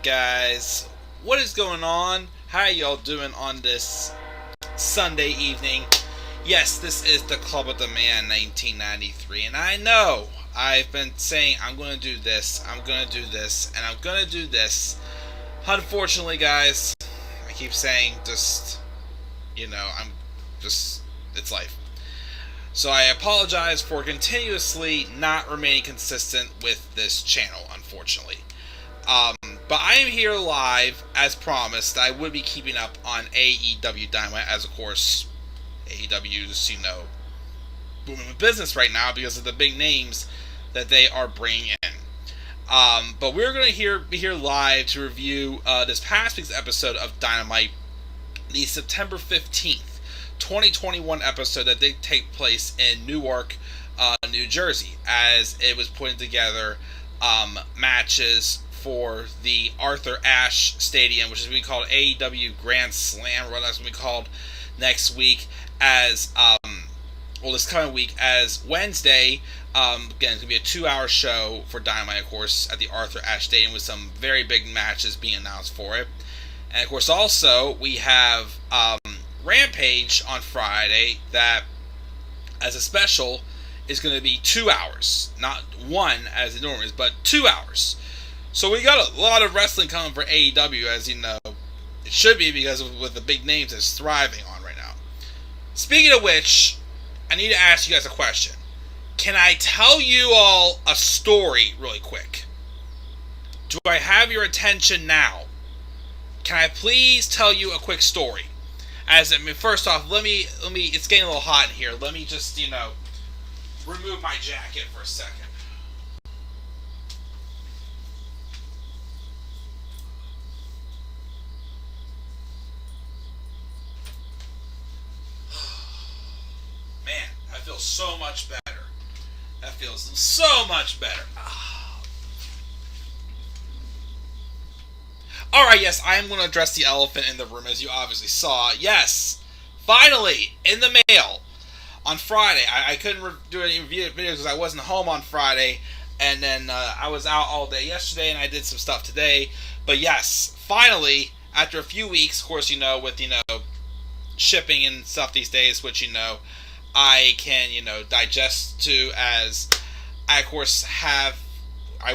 guys? What is going on? How are y'all doing on this Sunday evening? Yes, this is the Club of the Man 1993, and I know I've been saying I'm going to do this, I'm going to do this, and I'm going to do this. Unfortunately, guys, I keep saying it's life. So I apologize for continuously not remaining consistent with this channel, unfortunately. But I am here live, as promised. I would be keeping up on AEW Dynamite, as of course, AEW is, booming with business right now because of the big names that they are bringing in. But we're going to be here live to review this past week's episode of Dynamite, the September 15th, 2021 episode that did take place in Newark, New Jersey, as it was putting together matches for the Arthur Ashe Stadium, which is going to be called AEW Grand Slam, or that's going to be called next week, as this coming week, as Wednesday. Again, it's going to be a 2-hour show for Dynamite, of course, at the Arthur Ashe Stadium, with some very big matches being announced for it. And of course, also we have Rampage on Friday, that as a special is going to be 2 hours, not one as it normally is, but 2 hours. So we got a lot of wrestling coming for AEW, as you know. It should be, because with the big names it's thriving on right now. Speaking of which, I need to ask you guys a question. Can I tell you all a story really quick? Do I have your attention now? Can I please tell you a quick story? First off, let me. It's getting a little hot in here. Let me just, remove my jacket for a second. Man, that feels so much better. That feels so much better. Alright, yes, I am going to address the elephant in the room, as you obviously saw. Yes, finally, in the mail. On Friday, I couldn't do any videos because I wasn't home on Friday. And then I was out all day yesterday, and I did some stuff today. But yes, finally, after a few weeks, of course, with, shipping and stuff these days, which, I can, digest to, as I, of course, I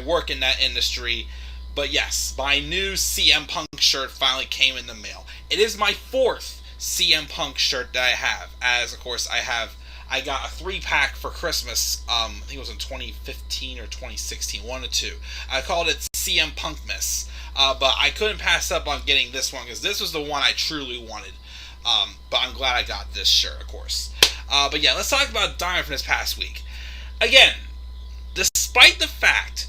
work in that industry. But yes, my new CM Punk shirt finally came in the mail. It is my 4th CM Punk shirt that I have, as, of course, I got a 3-pack for Christmas. I think it was in 2015 or 2016, one or two. I called it CM Punkmas. But I couldn't pass up on getting this one, because this was the one I truly wanted. But I'm glad I got this shirt, of course. But yeah, let's talk about Dynamite from this past week. Again, despite the fact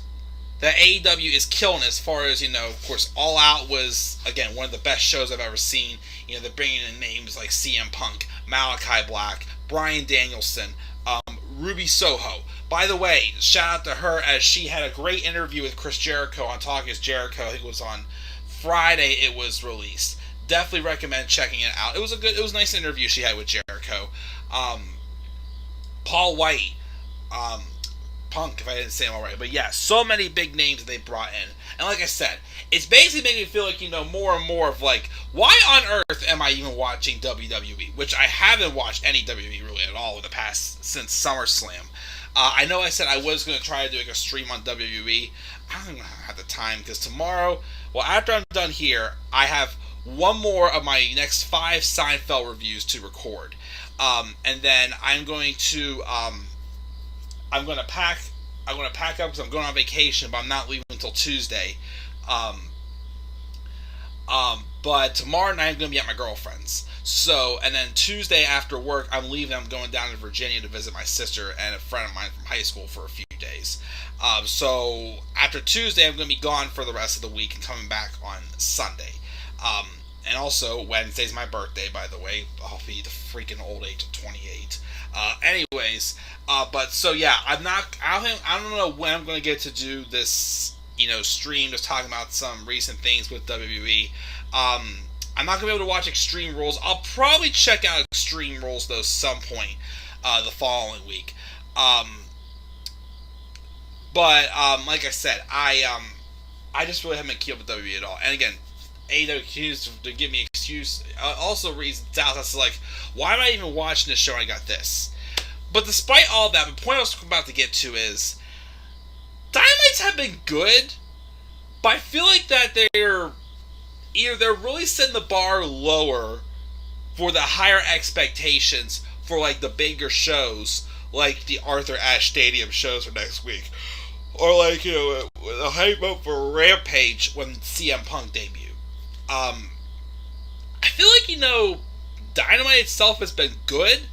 that AEW is killing as far as, of course, All Out was, again, one of the best shows I've ever seen. They're bringing in names like CM Punk, Malachi Black, Bryan Danielson, Ruby Soho. By the way, shout out to her, as she had a great interview with Chris Jericho on Talking is Jericho. I think it was on Friday it was released. Definitely recommend checking it out. It was a nice interview she had with Jericho. Paul White, Punk, if I didn't say him already. But yeah, so many big names that they brought in. And like I said, it's basically making me feel like, more and more of like, why on earth am I even watching WWE? Which I haven't watched any WWE really at all in the past, since SummerSlam. I know I said I was going to try to do like a stream on WWE. I don't even have the time, because tomorrow, after I'm done here, I have one more of my next 5 Seinfeld reviews to record. And then I'm going to pack up, because I'm going on vacation, but I'm not leaving until Tuesday. But tomorrow night I'm going to be at my girlfriend's. So, and then Tuesday after work, I'm leaving. I'm going down to Virginia to visit my sister and a friend of mine from high school for a few days. So after Tuesday, I'm going to be gone for the rest of the week and coming back on Sunday. And also, Wednesday's my birthday, by the way. I'll be the freaking old age of 28. But so yeah, I don't know when I'm going to get to do this, stream, just talking about some recent things with WWE. I'm not going to be able to watch Extreme Rules. I'll probably check out Extreme Rules, though, some point the following week. But like I said, I just really haven't been keeping up with WWE at all. And again, AEW continues to give me excuse. Also, reasons Dallas is like, why am I even watching this show? I got this. But despite all that, the point I was about to get to is Dynamites have been good, but I feel like that they're really setting the bar lower for the higher expectations for like the bigger shows, like the Arthur Ashe Stadium shows for next week, or like the hype up for Rampage when CM Punk debuted. I feel like Dynamite itself has been good,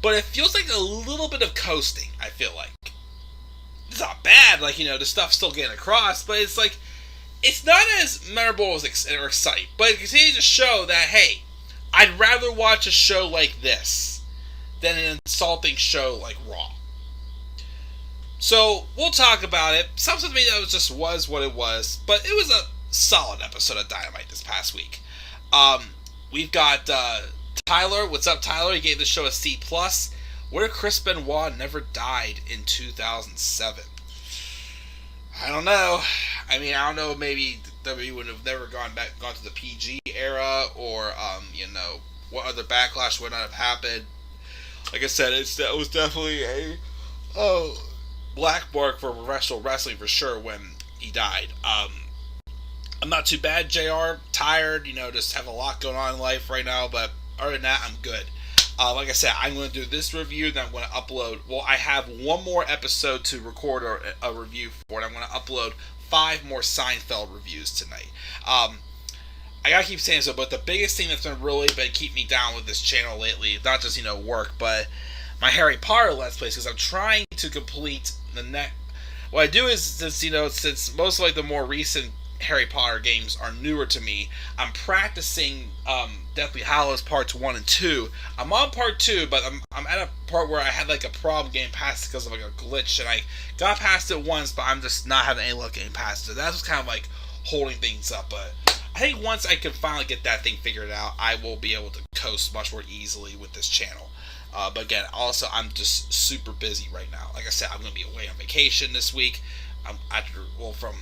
but it feels like a little bit of coasting. I feel like it's not bad. Like the stuff's still getting across, but it's like it's not as memorable or exciting. But it continues to show that hey, I'd rather watch a show like this than an insulting show like Raw. So we'll talk about it. Something to me that was what it was, but it was a solid episode of Dynamite this past week. We've got Tyler. What's up, Tyler? He gave the show a C+. What if Chris Benoit never died in 2007? I don't know. I mean, I don't know. Maybe WWE would have never gone to the PG era, or what other backlash would not have happened. Like I said, that was definitely a black mark for professional wrestling for sure when he died. I'm not too bad, JR. Tired, just have a lot going on in life right now, but other than that, I'm good. Like I said, I'm going to do this review, then I'm going to upload. Well, I have one more episode to record a review for, and I'm going to upload 5 more Seinfeld reviews tonight. I gotta keep saying so, but the biggest thing that's really been keeping me down with this channel lately, not just work, but my Harry Potter Let's Plays, because I'm trying to complete the next. What I do is since most of the more recent Harry Potter games are newer to me, I'm practicing Deathly Hallows Parts 1 and 2. I'm on Part 2, but I'm at a part where I had a problem getting past it because of a glitch, and I got past it once, but I'm just not having any luck getting past it. That's what's kind of holding things up, but I think once I can finally get that thing figured out, I will be able to coast much more easily with this channel. But again, also, I'm just super busy right now. Like I said, I'm going to be away on vacation this week. From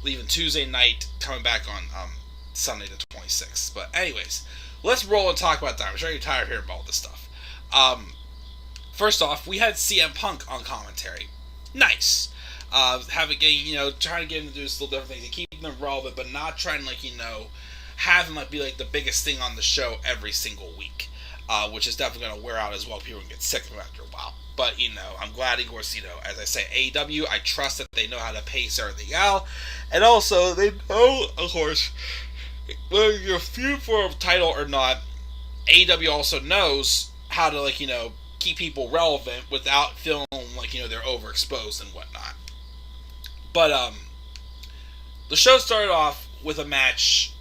leaving Tuesday night, coming back on Sunday the 26th. But anyways, let's roll and talk about Dynamite. I'm very tired of hearing about all this stuff. First off, we had CM Punk on commentary. Nice. Trying to get him to do little different things and keep them relevant, but not trying to have him be the biggest thing on the show every single week. Which is definitely going to wear out as well. People can get sick of him after a while. But, I'm glad, of course, as I say, AEW, I trust that they know how to pace everything out. And also, they know, of course, whether you're feud for a title or not, AEW also knows how to, keep people relevant without feeling they're overexposed and whatnot. But, the show started off with a match.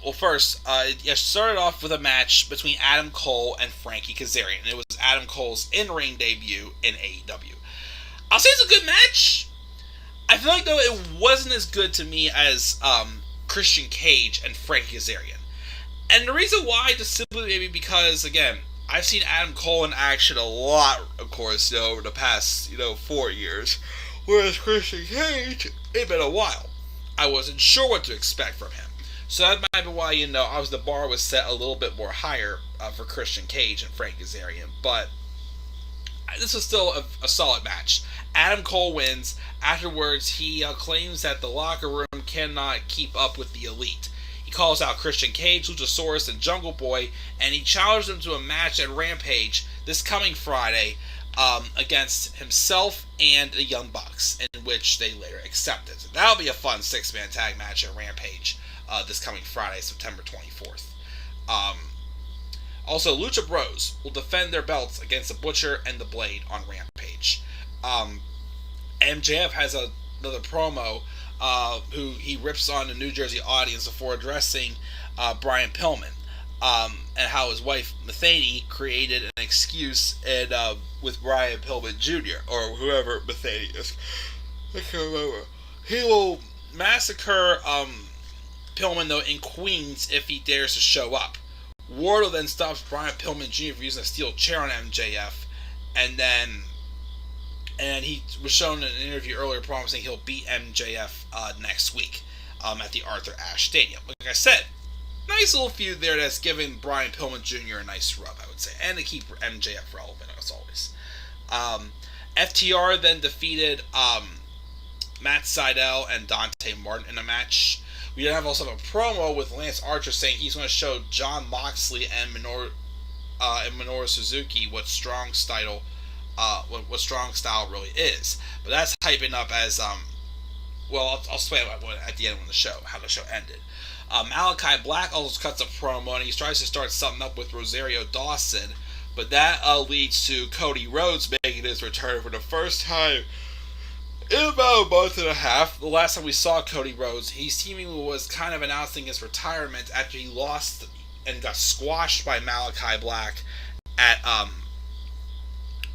Well, first, it started off with a match between Adam Cole and Frankie Kazarian. It was Adam Cole's in-ring debut in AEW. I'll say it's a good match. I feel though, it wasn't as good to me as Christian Cage and Frankie Kazarian. And the reason why, just simply maybe because, again, I've seen Adam Cole in action a lot, of course, over the past, 4 years. Whereas Christian Cage, it's been a while. I wasn't sure what to expect from him. So that might be why, the bar was set a little bit more higher for Christian Cage and Frank Kazarian. But this was still a solid match. Adam Cole wins. Afterwards, he claims that the locker room cannot keep up with the elite. He calls out Christian Cage, Luchasaurus, and Jungle Boy, and he challenges them to a match at Rampage this coming Friday against himself and the Young Bucks, in which they later accepted. So that'll be a fun 6-man tag match at Rampage. This coming Friday, September 24th. Also, Lucha Bros will defend their belts against the Butcher and the Blade on Rampage. MJF has another promo who he rips on the New Jersey audience before addressing Brian Pillman and how his wife Matheny created an excuse with Brian Pillman Jr. or whoever Matheny is. I can't remember. He will massacre Pillman, though, in Queens if he dares to show up. Wardlow then stops Brian Pillman Jr. from using a steel chair on MJF, and he was shown in an interview earlier promising he'll beat MJF next week. at the Arthur Ashe Stadium. Like I said, nice little feud there that's giving Brian Pillman Jr. a nice rub, I would say, and to keep MJF relevant as always. FTR then defeated Matt Sydal and Dante Martin in a match. We then have also a promo with Lance Archer saying he's going to show Jon Moxley and Minoru Suzuki what strong style really is. But that's hyping up as well. I'll explain at the end of the show how the show ended. Malachi Black also cuts a promo and he tries to start something up with Rosario Dawson, but that leads to Cody Rhodes making his return for the first time in about a month and a half. The last time we saw Cody Rhodes, he seemingly was kind of announcing his retirement after he lost and got squashed by Malachi Black at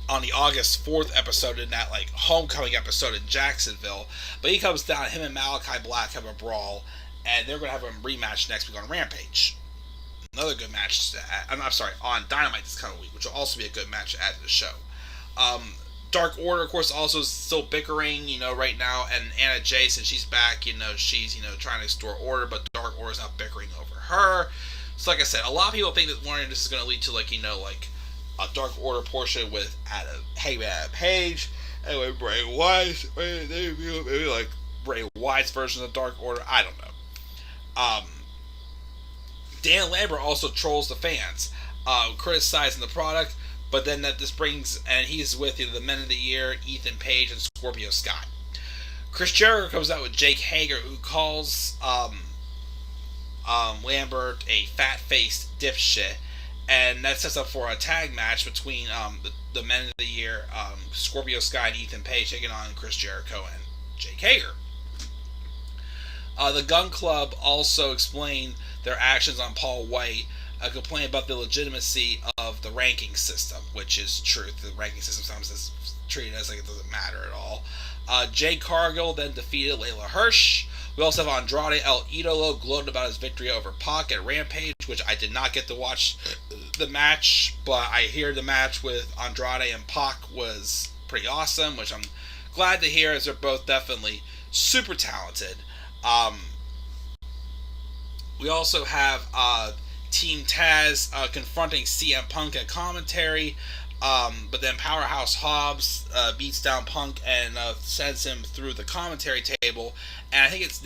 on the August 4th episode in that homecoming episode in Jacksonville. But he comes down, him and Malachi Black have a brawl, and they're going to have a rematch next week on Rampage. Another good match on Dynamite this coming week, which will also be a good match to add to the show. Dark Order, of course, also is still bickering, right now, and Anna Jay, since she's back, she's, trying to restore order, but Dark Order is now bickering over her. So, like I said, a lot of people think that this is going to lead to, a Dark Order portion with Hangman Page, and with Bray Wyatt, maybe Bray Wyatt's version of Dark Order, I don't know. Dan Lambert also trolls the fans, criticizing the product, but then that this brings, and he's with the Men of the Year, Ethan Page, and Scorpio Sky. Chris Jericho comes out with Jake Hager, who calls Lambert a fat-faced dipshit, and that sets up for a tag match between the Men of the Year, Scorpio Sky and Ethan Page, taking on Chris Jericho and Jake Hager. The Gun Club also explained their actions on Paul White, complain about the legitimacy of the ranking system, which is true. The ranking system sometimes is treated as it doesn't matter at all. Jay Cargill then defeated Layla Hirsch. We also have Andrade El Idolo gloating about his victory over Pac at Rampage, which I did not get to watch the match, but I hear the match with Andrade and Pac was pretty awesome, which I'm glad to hear, as they're both definitely super talented. We also have Team Taz confronting CM Punk at commentary, but then Powerhouse Hobbs beats down Punk and sends him through the commentary table. And I think it's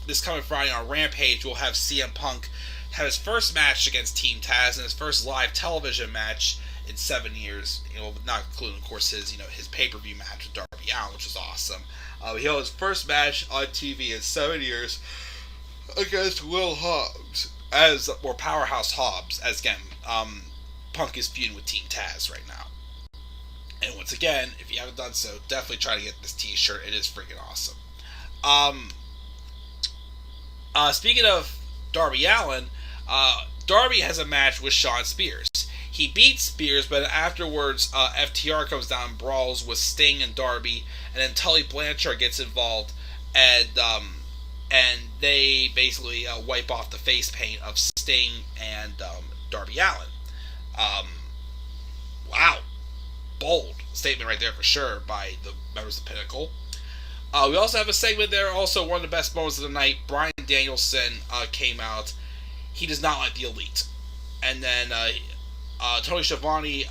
this coming Friday on Rampage, we'll have CM Punk have his first match against Team Taz and his first live television match in 7 years. Not including, of course, his pay-per-view match with Darby Allin, which was awesome. He held his first match on TV in 7 years against Will Hobbs, or Powerhouse Hobbs, as again, Punk is feuding with Team Taz right now. And once again, if you haven't done so, definitely try to get this t-shirt. It is freaking awesome. Speaking of Darby Allin, Darby has a match with Shawn Spears. He beats Spears, but afterwards, FTR comes down and brawls with Sting and Darby, and then Tully Blanchard gets involved, and they basically wipe off the face paint of Sting and Darby Allin. Wow. Bold statement right there for sure by the members of Pinnacle. We also have a segment there, also one of the best moments of the night. Bryan Danielson came out. He does not like the Elite. And then Tony Schiavone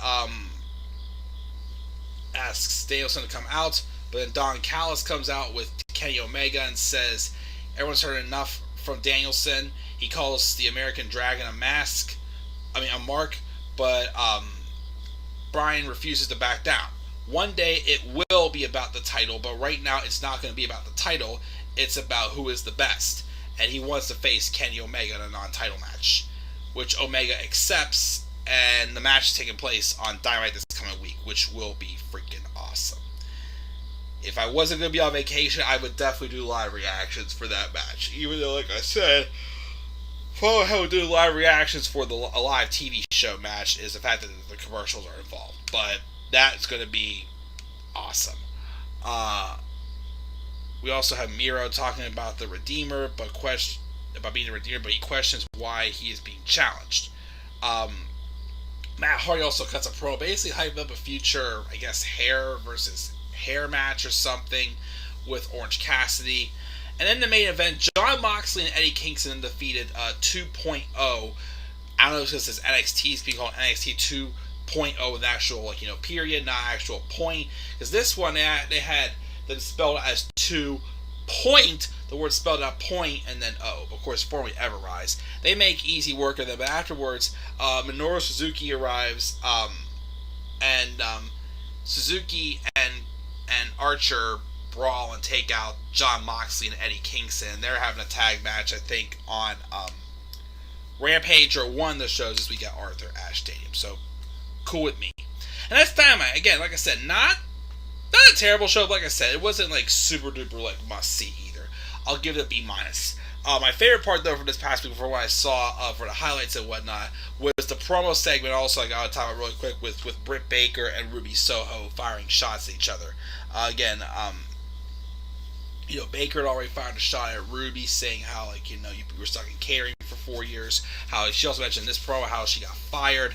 asks Danielson to come out, but then Don Callis comes out with Kenny Omega and says everyone's heard enough from Danielson. He calls the American Dragon a mark, but Bryan refuses to back down. One day it will be about the title, but right now it's not going to be about the title. It's about who is the best. And he wants to face Kenny Omega in a non-title match, which Omega accepts, and the match is taking place on Dynamite this coming week, which will be freaking awesome. If I wasn't going to be on vacation, I would definitely do live reactions for that match. Even though, like I said, probably how we do live reactions for a live TV show match is the fact that the commercials are involved. But that's going to be awesome. We also have Miro talking about the Redeemer, but he questions why he is being challenged. Matt Hardy also cuts a promo, basically hyping up a future, I guess, hair versus hair match or something with Orange Cassidy. And in the main event, Jon Moxley and Eddie Kingston defeated 2.0. I don't know if this is NXT. It's being called NXT 2.0 with actual, period, not actual point. Because this one, they had them spelled as 2 point, the word spelled out point, and then O. Of course, formerly Everrise. They make easy work of them, but afterwards, Minoru Suzuki arrives, and Suzuki and Archer brawl and take out Jon Moxley and Eddie Kingston. They're having a tag match, I think, on Rampage or one of the shows this week at Arthur Ashe Stadium. So, cool with me. And that's Dynamite. Again, like I said, not a terrible show, but like I said, it wasn't like super duper like must see either. I'll give it a B minus. My favorite part though for this past week, for what I saw for the highlights and whatnot, was the promo segment. Also, I got to talk about really quick with Britt Baker and Ruby Soho firing shots at each other. Baker had already fired a shot at Ruby, saying how you were stuck in catering for 4 years. How she also mentioned in this promo how she got fired.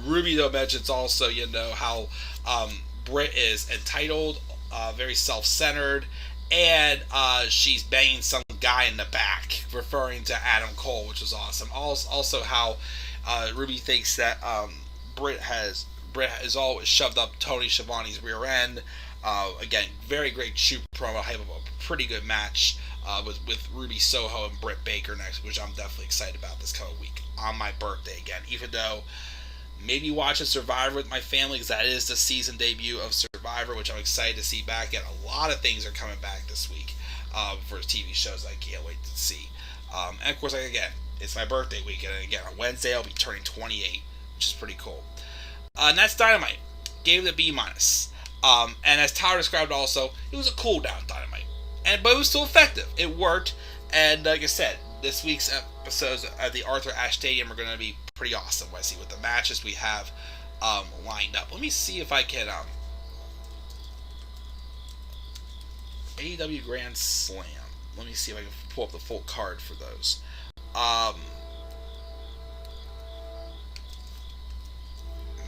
Ruby though mentions also how Britt is entitled, very self-centered, and she's banging some guy in the back, referring to Adam Cole, which was awesome. Also how Ruby thinks that Britt has always shoved up Tony Schiavone's rear end. Again, very great shoot promo. I have a pretty good match with Ruby Soho and Britt Baker next, which I'm definitely excited about this coming week on my birthday again. Even though maybe watching Survivor with my family, because that is the season debut of Survivor, which I'm excited to see back. Again, a lot of things are coming back this week for TV shows I can't wait to see. And of course, again, it's my birthday week, and again, on Wednesday I'll be turning 28, which is pretty cool. And that's Dynamite. Gave it a B minus. And as Tyler described also, it was a cool down Dynamite. But it was still effective. It worked. And like I said, this week's episodes at the Arthur Ashe Stadium are going to be pretty awesome. I see with the matches we have lined up. Let me see if I can AEW Grand Slam. Let me see if I can pull up the full card for those.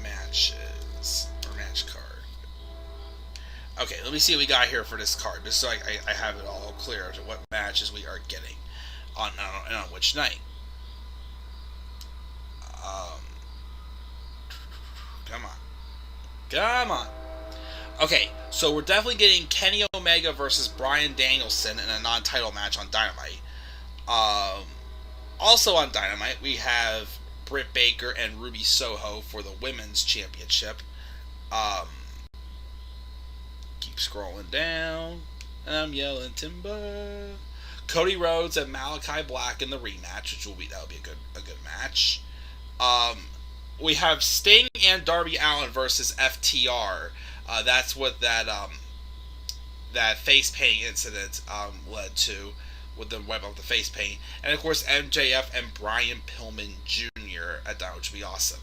Matches or match card. Okay, let me see what we got here for this card, just so I have it all clear to what matches we are getting on which night. Come on. Okay, so we're definitely getting Kenny Omega versus Bryan Danielson in a non-title match on Dynamite. Also on Dynamite, we have Britt Baker and Ruby Soho for the Women's Championship. Keep scrolling down. I'm yelling timber. Cody Rhodes and Malachi Black in the rematch, that'll be a good match. We have Sting and Darby Allin versus FTR. That's what that face painting incident led to, with them wiping out the face paint. And of course MJF and Brian Pillman Jr. at that, which would be awesome.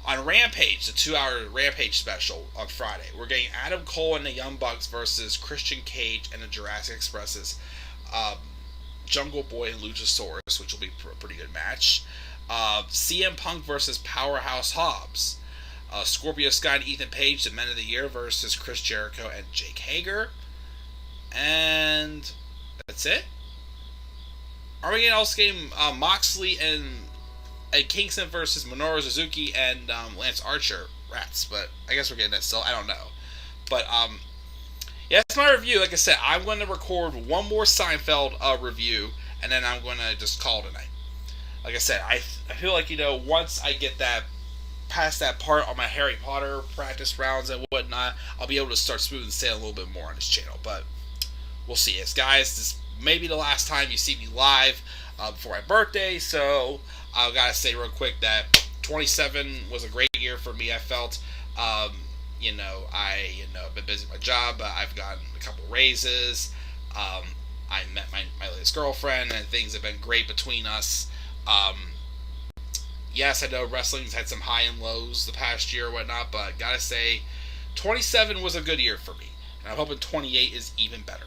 On Rampage, the 2-hour Rampage special on Friday, we're getting Adam Cole and the Young Bucks versus Christian Cage and the Jurassic Express's Jungle Boy and Luchasaurus, which will be a pretty good match. CM Punk versus Powerhouse Hobbs. Scorpio Sky and Ethan Page, the Men of the Year, versus Chris Jericho and Jake Hager. And that's it. Are we also getting Moxley and Kingston versus Minoru Suzuki and Lance Archer? Rats, but I guess we're getting that still. I don't know. But yeah, that's my review. Like I said, I'm going to record one more Seinfeld review, and then I'm going to just call it a night. Like I said, I feel like, once I get that past that part on my Harry Potter practice rounds and whatnot, I'll be able to start smooth and sail a little bit more on this channel. But we'll see. Guys, this may be the last time you see me live before my birthday, so I've got to say real quick that 27 was a great year for me. I felt, I've been busy with my job. I've gotten a couple raises. I met my latest girlfriend, and things have been great between us. Yes, I know wrestling's had some high and lows the past year or whatnot, but gotta say, 27 was a good year for me, and I'm hoping 28 is even better.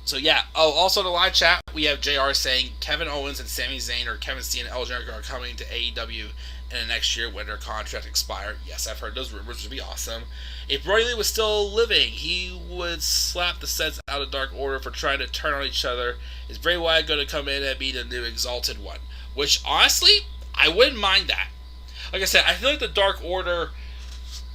So yeah. Oh, also in the live chat, we have JR saying Kevin Owens and Sami Zayn or Kevin Steen and El Generico are coming to AEW in the next year when their contract expire. Yes, I've heard those rumors would be awesome. If Brody Lee was still living, he would slap the sets out of Dark Order for trying to turn on each other. Is Bray Wyatt going to come in and be the new Exalted One? Which, honestly, I wouldn't mind that. Like I said, I feel like the Dark Order,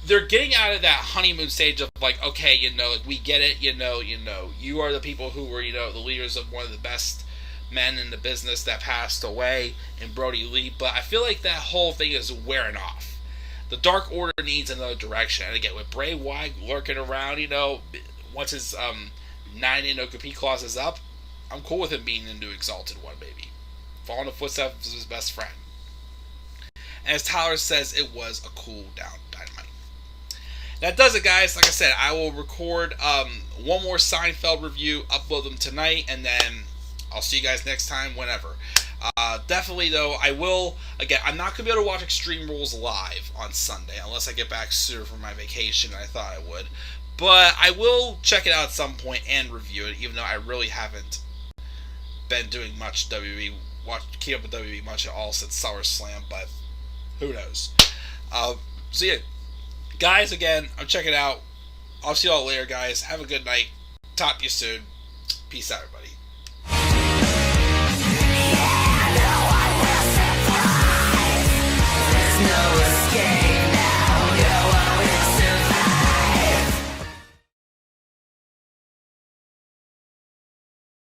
they're getting out of that honeymoon stage of like, okay, like we get it, you are the people who were, the leaders of one of the best men in the business that passed away in Brody Lee, but I feel like that whole thing is wearing off. The Dark Order needs another direction, and again, with Bray Wyatt lurking around, once his 9 no compete clause is up, I'm cool with him being the new Exalted One, baby. Following the footsteps of his best friend. And as Tyler says, it was a cool down Dynamite. That does it, guys. Like I said, I will record one more Seinfeld review, upload them tonight, and then I'll see you guys next time, whenever. Definitely, though, I will, again, I'm not going to be able to watch Extreme Rules live on Sunday, unless I get back sooner from my vacation than I thought I would. But I will check it out at some point and review it, even though I really haven't been doing much WWE, keep up with WWE much at all since SummerSlam, but who knows. So yeah, guys, again, I'm checking it out. I'll see you all later, guys. Have a good night. Talk to you soon. Peace out, everybody. No escape.